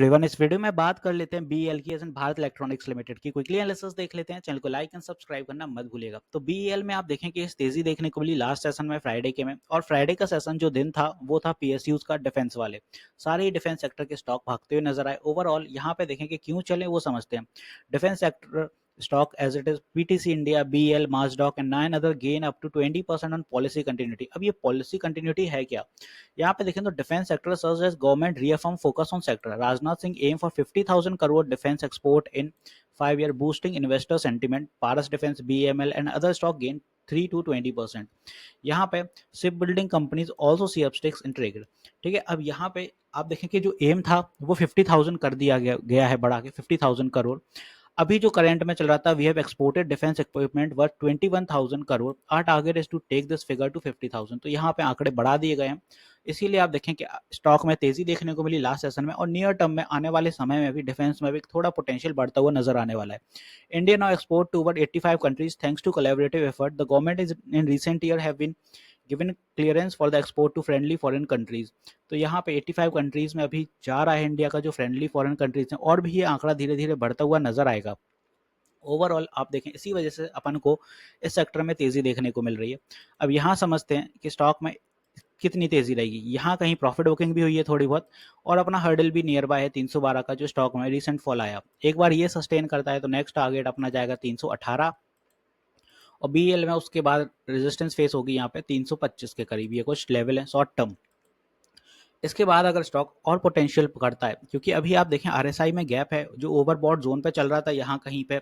Everyone, इस video में बात कर लेते हैं बीईएल की भारत इलेक्ट्रॉनिक्स लिमिटेड की क्विकली एनालिसिस देख लेते हैं। चैनल को लाइक एंड सब्सक्राइब करना मत भूलिएगा। तो बीईएल में आप देखें कि इस तेजी देखने को मिली लास्ट सेशन में फ्राइडे के में, और फ्राइडे का सेशन जो दिन था वो था पीएसयूज का डिफेंस वाले। सारे ही डिफेंस सेक्टर के स्टॉक भागते हुए नजर आए। ओवरऑल यहाँ पे देखें कि क्यों चले वो समझते हैं। Defence sector stock as it is PTC India, BL, Masdaq and 9 other gain up to 20% on policy continuity। अब ये policy continuity है क्या? यहाँ पे देखें तो defence sector serves as government reaffirm focus on sector. Rajnath Singh aim for 50,000 crore defence export in 5 year, boosting investor sentiment। Paras defence, BML and other stock gain 3 to 20%। यहाँ पे ship building companies also see upticks in trade. ठीक है, अब यहाँ पे आप देखें कि जो एम था वो 50,000 कर दिया गया है बढ़ा के 50,000 करोड़। अभी जो करंट में चल रहा था, we have exported defence equipment worth 21,000 crore. Our target is to take this figure to 50,000। तो यहाँ पे आंकड़े बढ़ा दिए गए हैं। इसीलिए आप देखें कि स्टॉक में तेजी देखने को मिली लास्ट सेशन में, और नियर टर्म में आने वाले समय में भी डिफेंस में भी थोड़ा पोटेंशियल बढ़ता हुआ नजर आने वाला है। India now export toward 85 countries thanks to collaborative effort. The government is in recent year have been given clearance for the export to friendly foreign countries. तो यहाँ पे 85 कंट्रीज में अभी जा रहा है इंडिया का जो फ्रेंडली फॉरेन कंट्रीज है, और भी ये आंकड़ा धीरे धीरे बढ़ता हुआ नजर आएगा। ओवरऑल आप देखें इसी वजह से अपन को इस सेक्टर में तेजी देखने को मिल रही है। अब यहाँ समझते हैं कि स्टॉक में कितनी तेजी रहेगी। यहाँ कहीं प्रॉफिट बुकिंग भी हुई है थोड़ी बहुत, और अपना हर्डल भी नियर बाय है 312 का, जो स्टॉक में रिसेंट फॉल आया। एक बार ये सस्टेन करता है तो नेक्स्ट टारगेट अपना जाएगा 318, और बीएल में उसके बाद रेजिस्टेंस फेस होगी यहाँ पे 325 के करीब। ये कुछ लेवल है शॉर्ट टर्म। इसके बाद अगर स्टॉक और पोटेंशियल पकड़ता है, क्योंकि अभी आप देखें आरएसआई में गैप है, जो ओवरबॉट जोन पे चल रहा था यहाँ कहीं पे,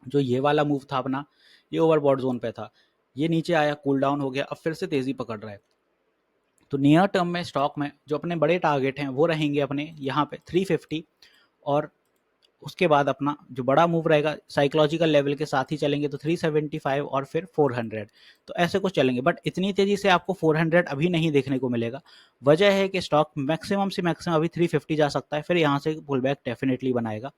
जो ये वाला मूव था अपना, ये ओवरबॉट जोन पे था, ये नीचे आया, कूल डाउन हो गया, अब फिर से तेजी पकड़ रहा है। तो नियर टर्म में स्टॉक में जो अपने बड़े टारगेट हैं वो रहेंगे अपने यहाँ पे 350, और उसके बाद अपना जो बड़ा मूव रहेगा साइकोलॉजिकल लेवल के साथ ही चलेंगे तो 375 और फिर 400। तो ऐसे कुछ चलेंगे, बट इतनी तेजी से आपको 400 अभी नहीं देखने को मिलेगा। वजह है कि स्टॉक मैक्सिमम से मैक्सिमम अभी 350 जा सकता है, फिर यहाँ से पुल बैक डेफिनेटली बनाएगा।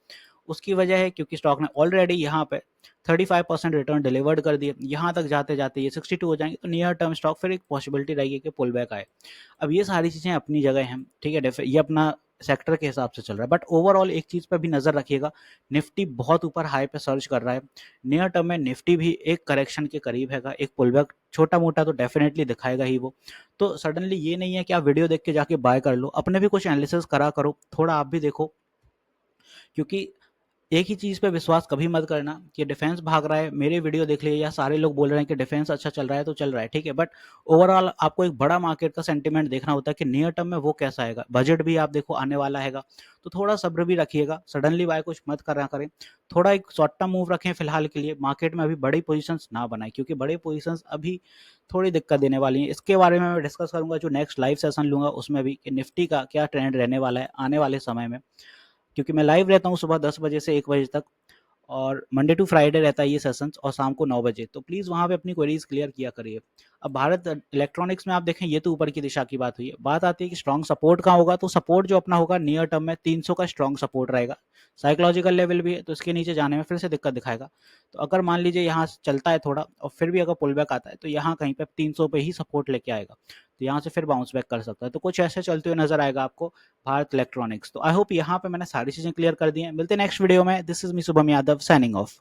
उसकी वजह है क्योंकि स्टॉक ने ऑलरेडी यहाँ पे 35% रिटर्न डिलीवर्ड कर दिए। यहाँ तक जाते जाते ये 62 हो जाएंगे, तो नियर टर्म स्टॉक फिर एक पॉसिबिलिटी रहेगी कि पुल बैक आए। अब ये सारी चीज़ें अपनी जगह हैं, ठीक है, ये अपना सेक्टर के हिसाब से चल रहा है। बट ओवरऑल एक चीज़ पर भी नज़र रखिएगा, निफ्टी बहुत ऊपर हाई पे सर्च कर रहा है। नियर टर्म में निफ्टी भी एक करेक्शन के करीब हैगा, एक पुल बैक छोटा मोटा तो डेफिनेटली दिखाएगा ही वो। तो सडनली ये नहीं है कि आप वीडियो देख के जाके बाय कर लो, अपने भी कुछ एनालिसिस करा करो, थोड़ा आप भी देखो। क्योंकि एक ही चीज़ पे विश्वास कभी मत करना कि डिफेंस भाग रहा है, मेरे वीडियो देख लिए या सारे लोग बोल रहे हैं कि डिफेंस अच्छा चल रहा है तो चल रहा है, ठीक है, बट ओवरऑल आपको एक बड़ा मार्केट का सेंटीमेंट देखना होता है कि नियर टर्म में वो कैसा आएगा। बजट भी आप देखो आने वाला हैगा, तो थोड़ा सब्र भी रखिएगा, सडनली बाय कुछ मत करना करें। थोड़ा एक शॉर्ट टर्म मूव रखें फिलहाल के लिए, मार्केट में अभी बड़ी पोजिशंस ना बनाए, क्योंकि बड़े पोजिशंस अभी थोड़ी दिक्कत देने वाली हैं। इसके बारे में मैं डिस्कस करूंगा जो नेक्स्ट लाइव सेशन लूंगा उसमें भी, कि निफ्टी का क्या ट्रेंड रहने वाला है आने वाले समय में। क्योंकि मैं लाइव रहता हूँ सुबह 10 बजे से 1 बजे तक, और मंडे टू फ्राइडे रहता है ये सेशंस, और शाम को 9 बजे। तो प्लीज़ वहाँ पे अपनी क्वेरीज क्लियर किया करिए। अब भारत इलेक्ट्रॉनिक्स में आप देखें, ये तो ऊपर की दिशा की बात हुई है। बात आती है कि स्ट्रॉन्ग सपोर्ट कहाँ होगा, तो सपोर्ट जो अपना होगा नियर टर्म में 300 का स्ट्रॉन्ग सपोर्ट रहेगा। साइकोलॉजिकल लेवल भी है, तो इसके नीचे जाने में फिर से दिक्कत दिखाएगा। तो अगर मान लीजिए यहाँ चलता है थोड़ा और फिर भी अगर पुल बैक आता है, तो यहाँ कहीं पे 300 पे ही सपोर्ट लेके आएगा, तो यहाँ से फिर बाउंस बैक कर सकता है। तो कुछ ऐसे चलते हुए नजर आएगा आपको भारत इलेक्ट्रॉनिक्स। तो आई होप यहाँ पे मैंने सारी चीजें क्लियर कर दी हैं। मिलते हैं नेक्स्ट वीडियो में। This is me Shubham Yadav signing off.